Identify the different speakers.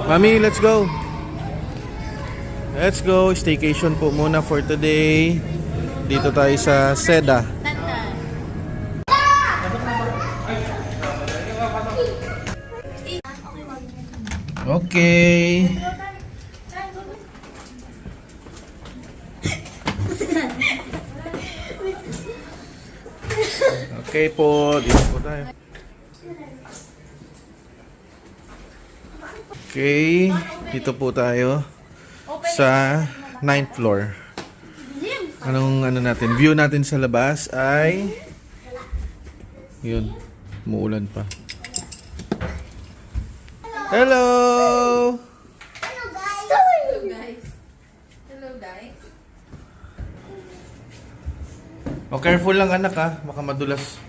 Speaker 1: Mami, let's go. Let's go. Staycation po muna for today. Dito tayo sa Seda. Okay. Okay po. Dito po tayo. Okay. Dito po tayo sa 9th floor. Anong natin? View natin sa labas ay yun. Umuulan pa. Hello!
Speaker 2: Hello guys! Hello guys!
Speaker 1: Oh, careful lang anak ha. Baka madulas.